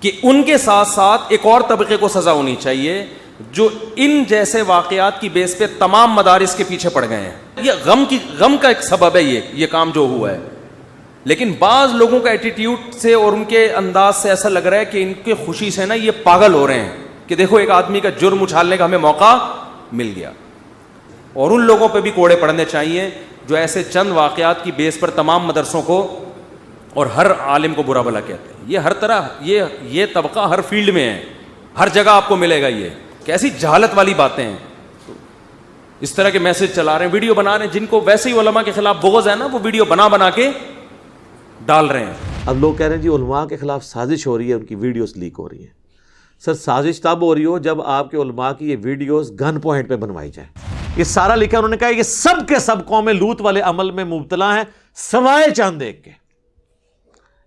کہ ان کے ساتھ ساتھ ایک اور طبقے کو سزا ہونی چاہیے جو ان جیسے واقعات کی بیس پہ تمام مدارس کے پیچھے پڑ گئے ہیں. یہ غم کا ایک سبب ہے یہ کام جو ہوا ہے. لیکن بعض لوگوں کا ایٹیٹیوڈ سے اور ان کے انداز سے ایسا لگ رہا ہے کہ ان کے خوشی سے نا یہ پاگل ہو رہے ہیں کہ دیکھو ایک آدمی کا جرم اچھالنے کا ہمیں موقع مل گیا. اور ان لوگوں پہ بھی کوڑے پڑنے چاہیے جو ایسے چند واقعات کی بیس پر تمام مدرسوں کو اور ہر عالم کو برا بھلا کہتے ہیں. یہ ہر طرح یہ طبقہ ہر فیلڈ میں ہے, ہر جگہ آپ کو ملے گا. یہ کیسی جہالت والی باتیں ہیں. اس طرح کے میسج چلا رہے ہیں, ویڈیو بنا رہے ہیں, جن کو ویسے ہی علماء کے خلاف بغض ہے نا, وہ ویڈیو بنا کے ڈال رہے ہیں. اب لوگ کہہ رہے ہیں جی علماء کے خلاف سازش ہو رہی ہے, ان کی ویڈیوز لیک ہو رہی ہیں. سر سازش تب ہو رہی ہو جب آپ کے علماء کی یہ ویڈیوز گن پوائنٹ پہ بنوائی جائے. یہ سارا لکھا انہوں نے کہا یہ سب کے سب قوم لوط والے عمل میں مبتلا ہیں سوائے چاند ایک کے.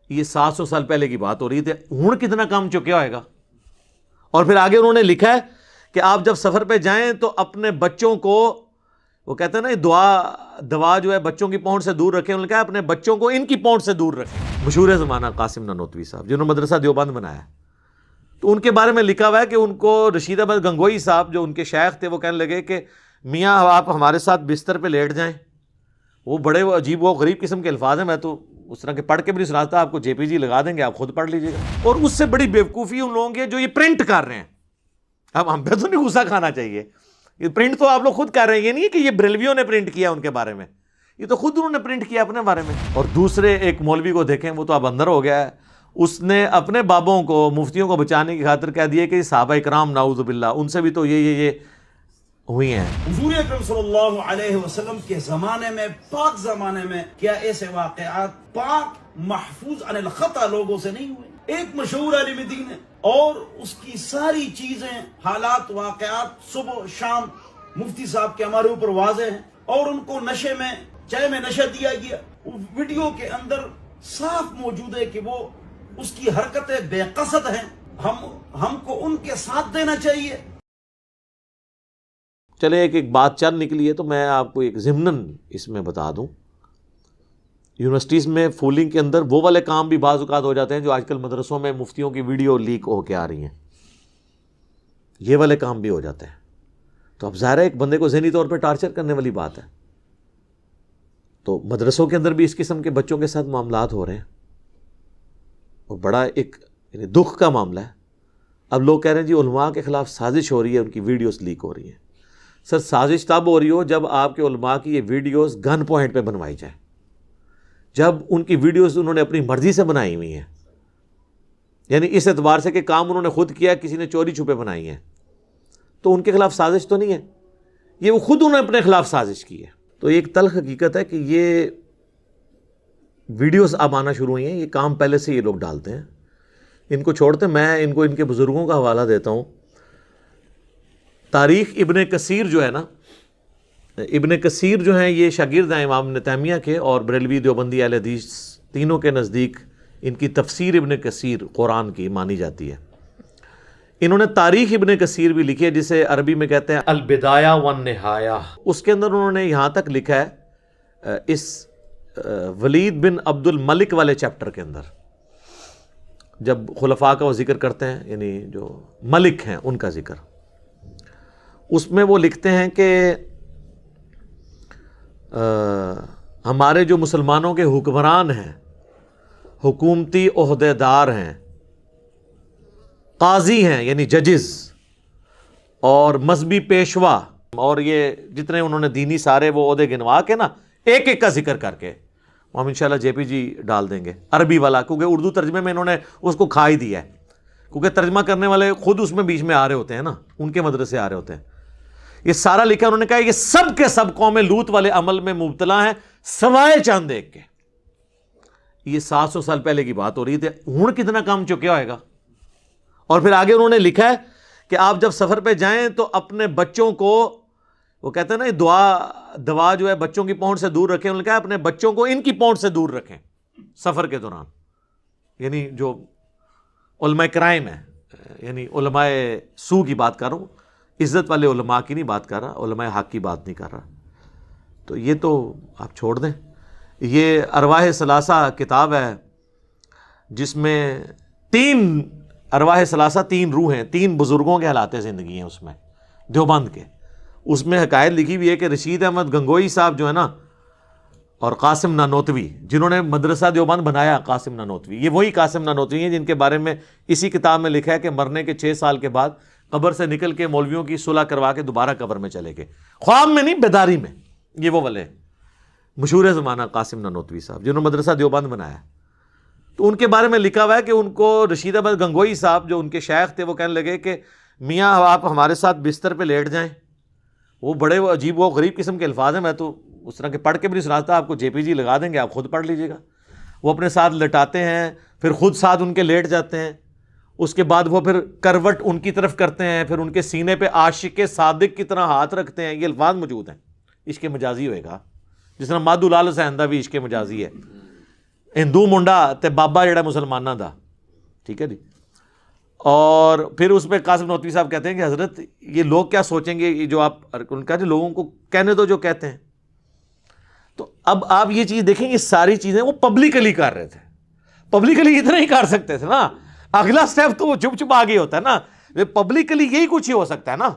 یہ 700 سال پہلے کی بات ہو رہی تھی, ہن کتنا کام چکیا ہوئے گا. اور پھر آگے انہوں نے لکھا ہے کہ آپ جب سفر پہ جائیں تو اپنے بچوں کو, وہ کہتے ہیں نا دوا جو ہے بچوں کی پہنچ سے دور رکھیں. انہوں نے کہا اپنے بچوں کو ان کی پہنچ سے دور رکھیں. مشہور زمانہ قاسم نانوتوی صاحب جنہوں نے مدرسہ دیوبند بنایا, تو ان کے بارے میں لکھا ہوا ہے کہ ان کو رشید احمد گنگوئی صاحب جو ان کے شیخ تھے وہ کہنے لگے کہ میاں آپ ہمارے ساتھ بستر پہ لیٹ جائیں. وہ بڑے عجیب و غریب قسم کے الفاظ ہیں, میں تو اس طرح کے پڑھ کے بھی نہیں سناتا, آپ کو جے پی جی لگا دیں گے, آپ خود پڑھ لیجیے گا. اور اس سے بڑی بیوقوفی ان لوگوں کی جو یہ پرنٹ کر رہے ہیں. اب ہم پہ تو نہیں غصہ کھانا چاہیے, یہ پرنٹ تو آپ لوگ خود کر رہے ہیں. یہ نہیں ہے کہ یہ بریلویوں نے پرنٹ کیا ان کے بارے میں, یہ تو خود انہوں نے پرنٹ کیا اپنے بارے میں. اور دوسرے ایک مولوی کو دیکھیں, وہ تو اب اندر ہو گیا ہے, اس نے اپنے بابوں کو مفتیوں کو بچانے کی خاطر کہہ دیا کہ صحابہ کرام نعوذ باللہ ان سے بھی تو یہ ہوئی ہیں. حضور اکرم صلی اللہ علیہ وسلم کے زمانے میں, پاک زمانے میں, کیا ایسے واقعات پاک محفوظ عن الخطا لوگوں سے نہیں ہوئے؟ ایک مشہور عالم دین ہے اور اس کی ساری چیزیں, حالات, واقعات صبح شام مفتی صاحب کے ہمارے اوپر واضح ہیں, اور ان کو نشے میں, چائے میں نشہ دیا گیا. ویڈیو کے اندر صاف موجود ہے کہ وہ اس کی حرکتیں بے قصد ہیں. ہم کو ان کے ساتھ دینا چاہیے. چلے ایک بات چل نکلی ہے تو میں آپ کو ایک ضمناً اس میں بتا دوں. یونیورسٹیز میں فولنگ کے اندر وہ والے کام بھی بعض اوقات ہو جاتے ہیں جو آج کل مدرسوں میں مفتیوں کی ویڈیو لیک ہو کے آ رہی ہیں, یہ والے کام بھی ہو جاتے ہیں. تو اب ظاہر ہے ایک بندے کو ذہنی طور پہ ٹارچر کرنے والی بات ہے. تو مدرسوں کے اندر بھی اس قسم کے بچوں کے ساتھ معاملات ہو رہے ہیں, اور بڑا ایک دکھ کا معاملہ ہے. اب لوگ کہہ رہے ہیں جی علماء کے خلاف سازش ہو رہی ہے, ان کی ویڈیوز لیک ہو رہی ہیں. سر سازش تب ہو رہی ہو جب آپ کے علماء کی یہ ویڈیوز گن پوائنٹ پہ بنوائی جائے, جب ان کی ویڈیوز انہوں نے اپنی مرضی سے بنائی ہوئی ہیں, یعنی اس اعتبار سے کہ کام انہوں نے خود کیا, کسی نے چوری چھپے بنائی ہیں, تو ان کے خلاف سازش تو نہیں ہے, یہ وہ خود انہوں نے اپنے خلاف سازش کی ہے. تو ایک تلخ حقیقت ہے کہ یہ ویڈیوز اب آنا شروع ہوئی ہیں, یہ کام پہلے سے یہ لوگ ڈالتے ہیں. ان کو چھوڑتے, میں ان کو ان کے بزرگوں کا حوالہ دیتا ہوں. تاریخ ابن کثیر جو ہے نا, ابن کثیر جو ہیں یہ شاگرد ہیں امام ابن تیمیہ کے, اور بریلوی دیوبندی اہل حدیث تینوں کے نزدیک ان کی تفسیر ابن کثیر قرآن کی مانی جاتی ہے. انہوں نے تاریخ ابن کثیر بھی لکھی ہے, جسے عربی میں کہتے ہیں البدایہ والنہایہ. اس کے اندر انہوں نے یہاں تک لکھا ہے اس ولید بن عبد الملک والے چیپٹر کے اندر, جب خلفاء کا وہ ذکر کرتے ہیں, یعنی جو ملک ہیں ان کا ذکر, اس میں وہ لکھتے ہیں کہ ہمارے جو مسلمانوں کے حکمران ہیں, حکومتی عہدے دار ہیں, قاضی ہیں یعنی ججز, اور مذہبی پیشوا, اور یہ جتنے انہوں نے دینی سارے وہ عہدے گنوا کے نا ایک ایک کا ذکر کر کے, ہم انشاءاللہ جے پی جی ڈال دیں گے عربی والا, کیونکہ اردو ترجمے میں انہوں نے اس کو کھا ہی دیا ہے, کیونکہ ترجمہ کرنے والے خود اس میں بیچ میں آ رہے ہوتے ہیں نا, ان کے مدرسے آ رہے ہوتے ہیں. یہ سارا لکھا, انہوں نے کہا یہ سب کے سب قوم لوط والے عمل میں مبتلا ہیں سوائے چاند ایک کے. یہ 700 سال پہلے کی بات ہو رہی تھی, ہن کتنا کام چکیا ہوئے گا. اور پھر آگے انہوں نے لکھا ہے کہ آپ جب سفر پہ جائیں تو اپنے بچوں کو, وہ کہتے ہیں نا دوا جو ہے بچوں کی پہنچ سے دور رکھیں. انہوں نے کہا اپنے بچوں کو ان کی پہنچ سے دور رکھیں سفر کے دوران, یعنی جو علماء کرائم ہے, یعنی علماء سو کی بات کر رہا ہوں, عزت والے علماء کی نہیں بات کر رہا, علماء حق کی بات نہیں کر رہا. تو یہ تو آپ چھوڑ دیں. یہ ارواح ثلاثہ کتاب ہے جس میں 3 ارواح ثلاثہ 3 روح ہیں، 3 بزرگوں کے حالات زندگی ہیں اس میں، دیوبند کے. اس میں حکایت لکھی ہوئی ہے کہ رشید احمد گنگوئی صاحب جو ہے نا، اور قاسم نانوتوی جنہوں نے مدرسہ دیوبند بنایا، قاسم نانوتوی، یہ وہی قاسم نانوتوی ہیں جن کے بارے میں اسی کتاب میں لکھا ہے کہ مرنے کے 6 سال کے بعد قبر سے نکل کے مولویوں کی صلح کروا کے دوبارہ قبر میں چلے گئے، خواب میں نہیں، بیداری میں. یہ وہ والے مشہور زمانہ قاسم نانوتوی صاحب جنہوں نے مدرسہ دیوبند بنایا. تو ان کے بارے میں لکھا ہوا ہے کہ ان کو رشید احمد گنگوئی صاحب جو ان کے شیخ تھے وہ کہنے لگے کہ میاں آپ ہمارے ساتھ بستر پہ لیٹ جائیں. وہ بڑے عجیب و غریب قسم کے الفاظ ہیں، میں تو اس طرح کے پڑھ کے بھی نہیں سناتا، آپ کو JPG لگا دیں گے، آپ خود پڑھ لیجیے گا. وہ اپنے ساتھ لٹاتے ہیں، پھر خود ساتھ ان کے لیٹ جاتے ہیں، اس کے بعد وہ پھر کروٹ ان کی طرف کرتے ہیں، پھر ان کے سینے پہ عاشق صادق کی طرح ہاتھ رکھتے ہیں. یہ الفاظ موجود ہیں. عشق مجازی ہوئے گا، جس طرح مادو لال سہندا بھی عشق مجازی ہے. ہندو منڈا تے بابا جڑا مسلمانہ دا، ٹھیک ہے جی. اور پھر اس میں قاسم نانوتوی صاحب کہتے ہیں کہ حضرت یہ لوگ کیا سوچیں گے، یہ جو آپ ان کا جو لوگوں کو کہنے دو جو کہتے ہیں. تو اب آپ یہ چیز دیکھیں، یہ ساری چیزیں وہ پبلکلی کر رہے تھے. پبلکلی اتنا ہی کر سکتے تھے نا، اگلا سٹیپ تو وہ چپ چپ آگے ہوتا ہے نا. پبلکلی یہی کچھ ہی ہو سکتا ہے نا،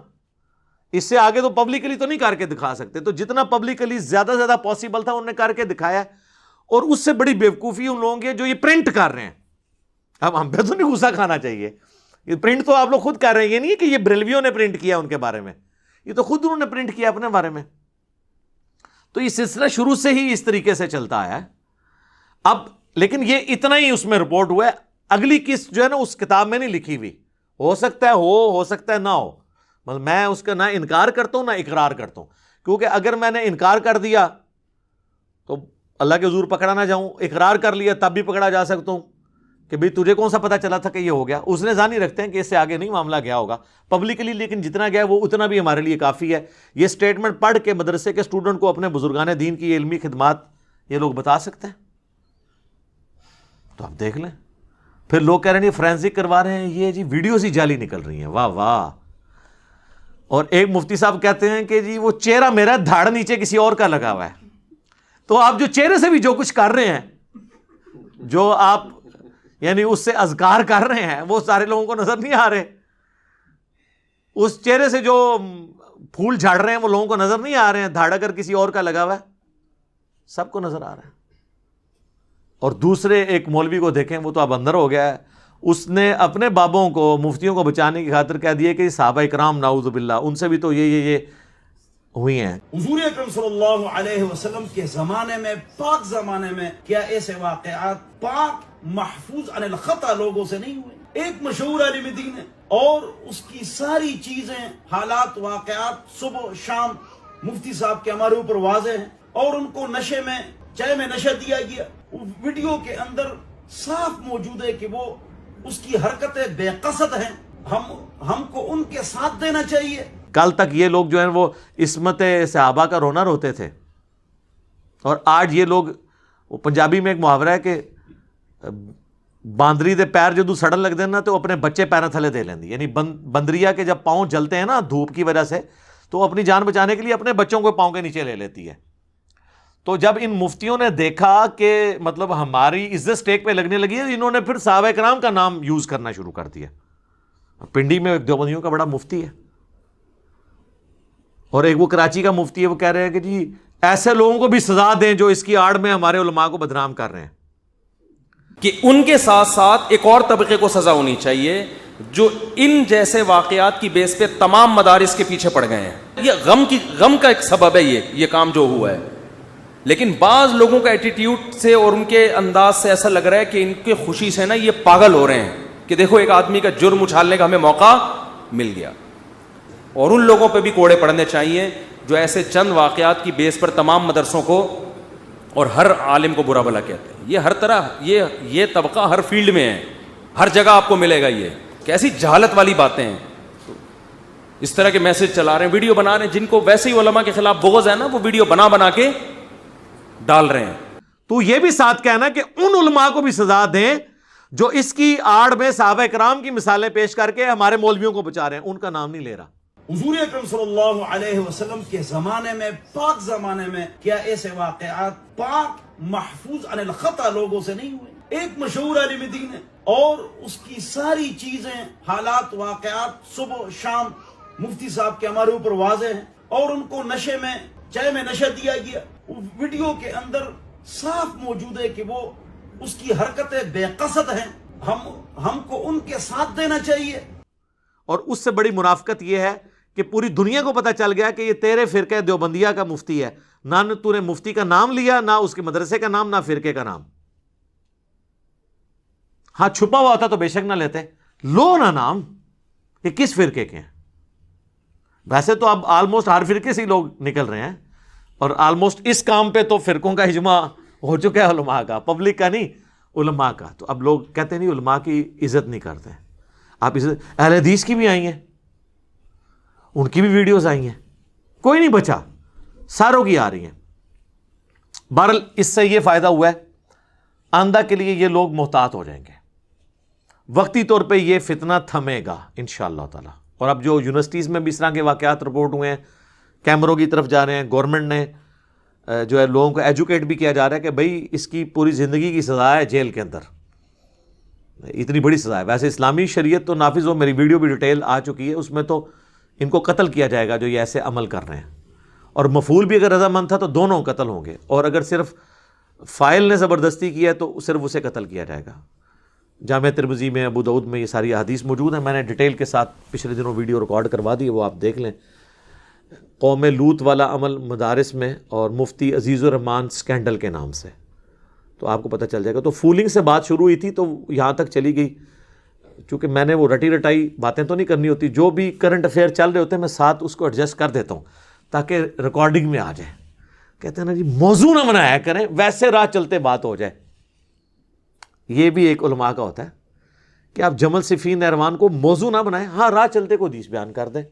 اس سے آگے تو پبلکلی تو نہیں کر کے دکھا سکتے. تو جتنا پبلکلی زیادہ سے زیادہ پاسبل تھا انہوں نے کر کے دکھایا. اور اس سے بڑی بیوقوفی ان لوگوں کی جو یہ پرنٹ کر رہے ہیں. اب ہم پہ تو نہیں غصہ کھانا چاہیے، یہ پرنٹ تو آپ لوگ خود کر رہے ہیں. یہ نہیں ہے کہ یہ بریلویوں نے پرنٹ کیا ان کے بارے میں، یہ تو خود انہوں نے پرنٹ کیا اپنے بارے میں. تو یہ سلسلہ شروع سے ہی اس طریقے سے چلتا آیا ہے. اب لیکن یہ اتنا ہی اس میں رپورٹ ہوا ہے. اگلی قسط جو ہے نا اس کتاب میں نہیں لکھی ہوئی. ہو سکتا ہے ہو سکتا ہے نہ ہو. مطلب میں اس کا نہ انکار کرتا ہوں نہ اقرار کرتا ہوں، کیونکہ اگر میں نے انکار کر دیا تو اللہ کے حضور پکڑا نہ جاؤں، اقرار کر لیا تب بھی پکڑا جا سکتا ہوں کہ بھئی تجھے کون سا پتا چلا تھا کہ یہ ہو گیا. اس نے ظاہر رکھتے ہیں کہ اس سے آگے نہیں معاملہ گیا ہوگا پبلکلی، لیکن جتنا گیا وہ اتنا بھی ہمارے لیے کافی ہے. یہ سٹیٹمنٹ پڑھ کے مدرسے کے اسٹوڈنٹ کو اپنے بزرگان دین کی علمی خدمات یہ لوگ بتا سکتے ہیں. تو آپ دیکھ لیں. پھر لوگ کہہ رہے ہیں فرینزک کروا رہے ہیں، یہ جی ویڈیوز ہی جعلی نکل رہی ہیں. واہ واہ. اور ایک مفتی صاحب کہتے ہیں کہ جی وہ چہرہ میرا دھاڑ نیچے کسی اور کا لگا ہوا ہے. تو آپ جو چہرے سے بھی جو کچھ کر رہے ہیں، جو آپ یعنی اس سے اذکار کر رہے ہیں، وہ سارے لوگوں کو نظر نہیں آ رہے. اس چہرے سے جو پھول جھاڑ رہے ہیں وہ لوگوں کو نظر نہیں آ رہے ہیں. دھاڑ اگر کسی اور کا لگا ہوا ہے، سب کو نظر آ رہا ہے. اور دوسرے ایک مولوی کو دیکھیں، وہ تو اب اندر ہو گیا ہے. اس نے اپنے بابوں کو، مفتیوں کو بچانے کی خاطر کہہ دیا کہ صحابہ کرام نعوذ باللہ ان سے بھی تو یہ ہوئی ہیں. حضور اکرم صلی اللہ علیہ وسلم کے زمانے میں، پاک زمانے میں، کیا ایسے واقعات پاک محفوظ عن الخطا لوگوں سے نہیں ہوئے؟ ایک مشہور عالم دین ہے اور اس کی ساری چیزیں، حالات، واقعات صبح شام مفتی صاحب کے ہمارے اوپر واضح ہیں. اور ان کو نشے میں، چائے میں نشہ دیا گیا. ویڈیو کے اندر صاف موجود ہے کہ وہ اس کی حرکتیں بے قصد ہیں. ہم کو ان کے ساتھ دینا چاہیے. کل تک یہ لوگ جو ہیں وہ عصمت صحابہ کا رونا روتے تھے، اور آج یہ لوگ، وہ پنجابی میں ایک محاورہ ہے کہ باندری دے پیر جدو سڑن لگ دینا تو اپنے بچے پیروں تھلے دے لیندی. یعنی بندریا کے جب پاؤں جلتے ہیں نا دھوپ کی وجہ سے، تو اپنی جان بچانے کے لیے اپنے بچوں کو پاؤں کے نیچے لے لیتی ہے. تو جب ان مفتیوں نے دیکھا کہ مطلب ہماری عزت سٹیک پہ لگنے لگی ہے، انہوں نے پھر صحابہ کرام کا نام یوز کرنا شروع کر دیا. پنڈی میں ایک دیوبندیوں کا بڑا مفتی ہے، اور ایک وہ کراچی کا مفتی ہے. وہ کہہ رہے ہیں کہ جی ایسے لوگوں کو بھی سزا دیں جو اس کی آڑ میں ہمارے علماء کو بدنام کر رہے ہیں. کہ ان کے ساتھ ساتھ ایک اور طبقے کو سزا ہونی چاہیے جو ان جیسے واقعات کی بیس پہ تمام مدارس کے پیچھے پڑ گئے ہیں. یہ غم کا ایک سبب ہے یہ کام جو ہوا ہے. لیکن بعض لوگوں کا ایٹیٹیوڈ سے اور ان کے انداز سے ایسا لگ رہا ہے کہ ان کے خوشی سے نا یہ پاگل ہو رہے ہیں کہ دیکھو ایک آدمی کا جرم اچھالنے کا ہمیں موقع مل گیا. اور ان لوگوں پہ بھی کوڑے پڑنے چاہیے جو ایسے چند واقعات کی بیس پر تمام مدرسوں کو اور ہر عالم کو برا بھلا کہتے ہیں. یہ ہر طرح یہ طبقہ ہر فیلڈ میں ہے، ہر جگہ آپ کو ملے گا. یہ کیسی جہالت والی باتیں ہیں. اس طرح کے میسج چلا رہے ہیں، ویڈیو بنا رہے ہیں. جن کو ویسے ہی علماء کے خلاف بغض ہے نا، وہ ویڈیو بنا کے ڈال رہے ہیں. تو یہ بھی ساتھ کہنا کہ ان علماء کو بھی سزا دیں جو اس کی آڑ میں صحابہ کرام کی مثالیں پیش کر کے ہمارے مولویوں کو بچا رہے ہیں. ان کا نام نہیں لے رہا. حضور اکرم صلی اللہ علیہ وسلم کے زمانے میں، پاک زمانے میں، کیا ایسے واقعات پاک محفوظ عن الخطا لوگوں سے نہیں ہوئے؟ ایک مشہور عالم دین ہے اور اس کی ساری چیزیں حالات واقعات صبح شام مفتی صاحب کے ہمارے اوپر واضح ہیں اور ان کو نشے میں چائے میں نشہ دیا گیا. ویڈیو کے اندر صاف موجود ہے کہ وہ اس کی حرکتیں بے قصد ہیں. ہم کو ان کے ساتھ دینا چاہیے. اور اس سے بڑی منافقت یہ ہے کہ پوری دنیا کو پتہ چل گیا کہ یہ تیرے فرقہ دیوبندیہ کا مفتی ہے. نہ تو نے مفتی کا نام لیا، نہ اس کے مدرسے کا نام، نہ فرقے کا نام. ہاں چھپا ہوا ہوتا تو بے شک نہ لیتے، لو نہ نام. یہ کس فرقے کے ہیں؟ ویسے تو اب آلموسٹ ہر فرقے سے ہی لوگ نکل رہے ہیں، اور آلموسٹ اس کام پہ تو فرقوں کا اجماع ہو چکا ہے علماء کا، پبلک کا نہیں، علماء کا. تو اب لوگ کہتے نہیں علماء کی عزت نہیں کرتے. آپ عزت اہل حدیث کی بھی آئی ہیں، ان کی بھی ویڈیوز آئی ہیں، کوئی نہیں بچا، ساروں کی آ رہی ہیں. بہرحال اس سے یہ فائدہ ہوا ہے، آئندہ کے لیے یہ لوگ محتاط ہو جائیں گے. وقتی طور پہ یہ فتنہ تھمے گا انشاءاللہ تعالی. اور اب جو یونیورسٹیز میں بھی اس طرح کے واقعات رپورٹ ہوئے ہیں، کیمروں کی طرف جا رہے ہیں، گورنمنٹ نے جو ہے لوگوں کو ایجوکیٹ بھی کیا جا رہا ہے کہ بھائی اس کی پوری زندگی کی سزا ہے جیل کے اندر، اتنی بڑی سزا ہے. ویسے اسلامی شریعت تو نافذ ہو، میری ویڈیو بھی ڈیٹیل آ چکی ہے، اس میں تو ان کو قتل کیا جائے گا جو یہ ایسے عمل کر رہے ہیں. اور مفعول بھی اگر رضامند تھا تو دونوں قتل ہوں گے، اور اگر صرف فاعل نے زبردستی کیا ہے تو صرف اسے قتل کیا جائے گا. جامعہ ترمذی میں، ابو داؤد میں یہ ساری احادیث موجود ہیں. میں نے ڈیٹیل کے ساتھ پچھلے دنوں ویڈیو ریکارڈ کروا دی، وہ آپ دیکھ لیں. قوم لوط والا عمل مدارس میں، اور مفتی عزیز الرحمان سکینڈل کے نام سے، تو آپ کو پتہ چل جائے گا. تو فولنگ سے بات شروع ہوئی تھی تو یہاں تک چلی گئی. چونکہ میں نے وہ رٹی رٹائی باتیں تو نہیں کرنی ہوتی، جو بھی کرنٹ افیئر چل رہے ہوتے ہیں میں ساتھ اس کو ایڈجسٹ کر دیتا ہوں تاکہ ریکارڈنگ میں آ جائے. کہتے ہیں نا جی موضوع نہ بنایا کریں، ویسے راہ چلتے بات ہو جائے. یہ بھی ایک علماء کا ہوتا ہے کہ آپ جمل صفین نہروان کو موضوع نہ بنائیں، ہاں راہ چلتے کو حدیث بیان کر دیں.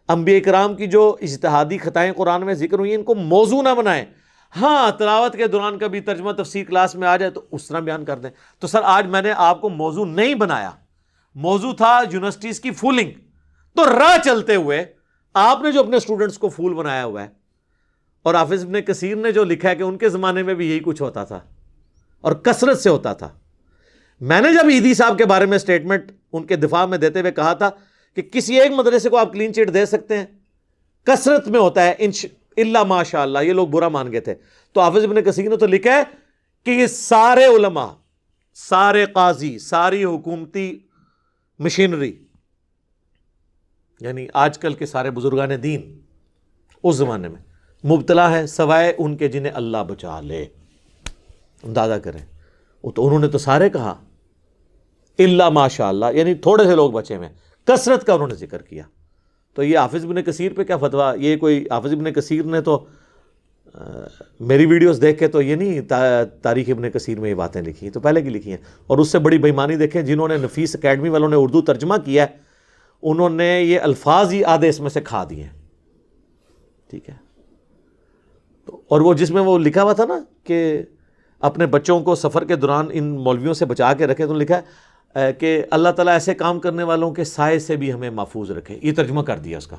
انبیاء کرام کی جو اجتہادی خطائیں قرآن میں ذکر ہوئی ہیں ان کو موضوع نہ بنائیں، ہاں تلاوت کے دوران کبھی ترجمہ تفسیر کلاس میں آ جائے تو اس طرح بیان کر دیں. تو سر آج میں نے آپ کو موضوع نہیں بنایا، موضوع تھا یونیورسٹیز کی فولنگ. تو راہ چلتے ہوئے آپ نے جو اپنے اسٹوڈنٹس کو فول بنایا ہوا ہے، اور حافظ ابن کثیر نے جو لکھا ہے کہ ان کے زمانے میں بھی یہی کچھ ہوتا تھا اور کثرت سے ہوتا تھا. میں نے جب عیدی صاحب کے بارے میں سٹیٹمنٹ ان کے دفاع میں دیتے ہوئے کہا تھا کہ کسی ایک مدرسے کو آپ کلین چٹ دے سکتے ہیں، کثرت میں ہوتا ہے اللہ ماشاء اللہ، یہ لوگ برا مان گئے تھے. تو حافظ ابن کثیر نے تو لکھا ہے کہ یہ سارے علماء، سارے قاضی، ساری حکومتی مشینری، یعنی آج کل کے سارے بزرگان دین اس زمانے میں مبتلا ہے سوائے ان کے جنہیں اللہ بچا لے. اندازہ کریں، وہ تو انہوں نے تو سارے کہا اللہ ماشاء اللہ، یعنی تھوڑے سے لوگ بچے ہوئے، کثرت کا انہوں نے ذکر کیا. تو یہ حافظ ابن کثیر پہ کیا فتویٰ؟ یہ کوئی حافظ ابن کثیر نے تو میری ویڈیوز دیکھ کے تو یہ نہیں تاریخ ابن کثیر میں یہ باتیں لکھی ہیں، تو پہلے کی لکھی ہیں. اور اس سے بڑی بےایمانی دیکھیں، جنہوں نے نفیس اکیڈمی والوں نے اردو ترجمہ کیا ہے انہوں نے یہ الفاظ ہی آدھے اس میں سے کھا دیے ہیں. ٹھیک ہے، تو اور وہ جس میں وہ لکھا ہوا تھا نا کہ اپنے بچوں کو سفر کے دوران ان مولویوں سے بچا کے رکھے، تو لکھا ہے کہ اللہ تعالیٰ ایسے کام کرنے والوں کے سائے سے بھی ہمیں محفوظ رکھے. یہ ترجمہ کر دیا اس کا،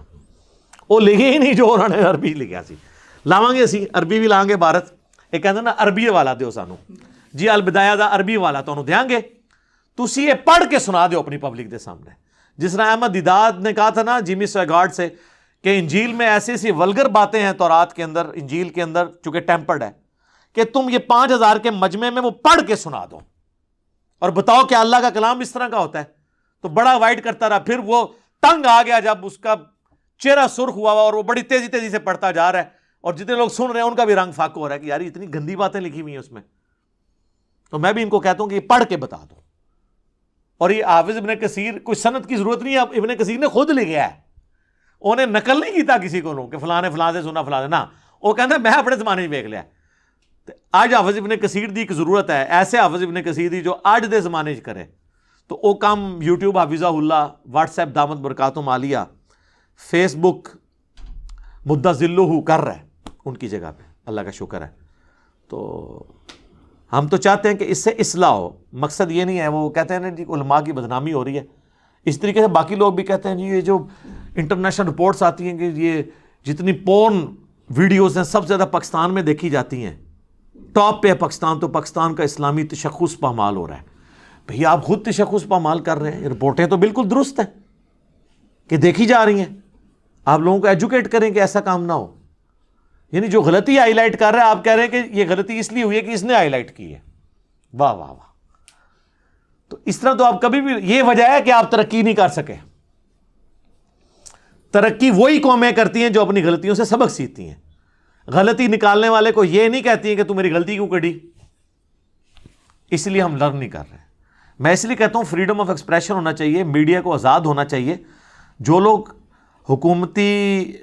وہ لکھے ہی نہیں جو انہوں نے عربی لکھا سی. لاواں گے اسی عربی بھی لائیں گے بھارت. یہ کہتے ہیں نا عربی والا دیو سانو جی، البدایہ دا عربی والا تو دیں گے، تسی یہ پڑھ کے سنا دیو اپنی پبلک دے سامنے. جس طرح احمد دیداد نے کہا تھا نا جیمی سویگارڈ سے کہ انجیل میں ایسی ایسی ولگر باتیں ہیں تورات کے اندر، انجیل کے اندر چونکہ ٹیمپرڈ ہے، کہ تم یہ 5000 کے مجمع میں وہ پڑھ کے سنا دو اور بتاؤ کہ اللہ کا کلام اس طرح کا ہوتا ہے. تو بڑا وائٹ کرتا رہا. پھر وہ تنگ آ گیا جب اس کا چہرہ سرخ ہوا اور وہ بڑی تیزی تیزی سے پڑھتا جا رہا ہے، اور جتنے لوگ سن رہے ہیں ان کا بھی رنگ فاق ہو رہا ہے کہ یار اتنی گندی باتیں لکھی ہوئی ہیں اس میں. تو میں بھی ان کو کہتا ہوں کہ یہ پڑھ کے بتا دو. اور یہ حافظ ابن کثیر کوئی سند کی ضرورت نہیں ہے، ابن کثیر نے خود لکھا ہے، انہیں نقل نہیں کیتا کسی کو کہ فلاں نے فلاں سے سنا فلاں سے، نہ وہ کہتا ہے میں اپنے زمانے میں دیکھ لیا. آج حافظ ابن کثیر دی ایک ضرورت ہے، ایسے حافظ ابن کثیر دی جو آج دے زمانے کرے. تو وہ کام یوٹیوب حافظہ اللہ، واٹس ایپ دامت برکاتہم عالیہ، فیس بک مدہ ذلہ کر رہا ہے ان کی جگہ پہ، اللہ کا شکر ہے. تو ہم تو چاہتے ہیں کہ اس سے اصلاح ہو، مقصد یہ نہیں ہے. وہ کہتے ہیں نا جی علماء کی بدنامی ہو رہی ہے، اس طریقے سے باقی لوگ بھی کہتے ہیں جی یہ جو انٹرنیشنل رپورٹس آتی ہیں کہ یہ جتنی پورن ویڈیوز ہیں سب سے زیادہ پاکستان میں دیکھی جاتی ہیں. ٹاپ پہ ہے پاکستان، تو پاکستان کا اسلامی تشخص پامال ہو رہا ہے۔ بھئی آپ خود تشخص پامال کر رہے ہیں، رپورٹیں تو بالکل درست ہیں کہ دیکھی جا رہی ہیں، آپ لوگوں کو ایجوکیٹ کریں کہ ایسا کام نہ ہو۔ یعنی جو غلطی ہائی لائٹ کر رہا ہے آپ کہہ رہے ہیں کہ یہ غلطی اس لیے ہوئی ہے کہ اس نے ہائی لائٹ کی ہے۔ واہ واہ واہ! تو اس طرح تو آپ کبھی بھی، یہ وجہ ہے کہ آپ ترقی نہیں کر سکے۔ ترقی وہی قومیں کرتی ہیں جو اپنی غلطیوں سے سبق سیکھتی ہیں۔ غلطی نکالنے والے کو یہ نہیں کہتی ہیں کہ تم میری غلطی کیوں کڑی، اس لیے ہم لرن نہیں کر رہے ہیں۔ میں اس لیے کہتا ہوں فریڈم آف ایکسپریشن ہونا چاہیے، میڈیا کو آزاد ہونا چاہیے۔ جو لوگ حکومتی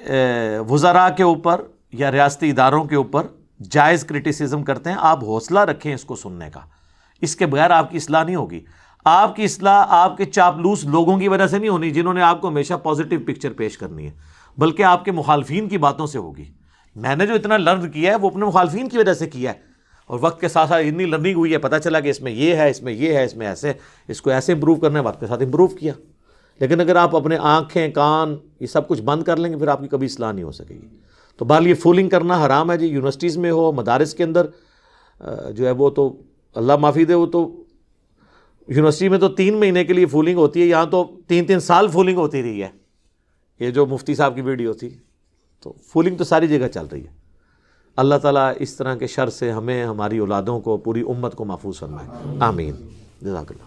وزراء کے اوپر یا ریاستی اداروں کے اوپر جائز کرٹیسزم کرتے ہیں، آپ حوصلہ رکھیں اس کو سننے کا، اس کے بغیر آپ کی اصلاح نہیں ہوگی۔ آپ کی اصلاح آپ کے چاپلوس لوگوں کی وجہ سے نہیں ہونی جنہوں نے آپ کو ہمیشہ پازیٹیو پکچر پیش کرنی ہے، بلکہ آپ کے مخالفین کی باتوں سے ہوگی۔ میں نے جو اتنا لرن کیا ہے وہ اپنے مخالفین کی وجہ سے کیا ہے، اور وقت کے ساتھ ساتھ اتنی لرننگ ہوئی ہے، پتہ چلا کہ اس میں یہ ہے، اس میں یہ ہے، اس میں ایسے، اس کو ایسے امپروو کرنا ہے، وقت کے ساتھ امپروو کیا۔ لیکن اگر آپ اپنے آنکھیں کان یہ سب کچھ بند کر لیں گے پھر آپ کی کبھی اصلاح نہیں ہو سکے گی۔ تو بہرحال یہ فولنگ کرنا حرام ہے جی، یونیورسٹیز میں ہو، مدارس کے اندر جو ہے وہ تو اللہ معافی دے، وہ تو یونیورسٹی میں تو 3 مہینے کے لیے فولنگ ہوتی ہے، یہاں تو 3 سال فولنگ ہوتی رہی ہے۔ یہ جو مفتی صاحب کی ویڈیو تھی، تو فولنگ تو ساری جگہ چل رہی ہے۔ اللہ تعالیٰ اس طرح کے شر سے ہمیں، ہماری اولادوں کو، پوری امت کو محفوظ فرمائے، آمین۔ جزاک اللہ۔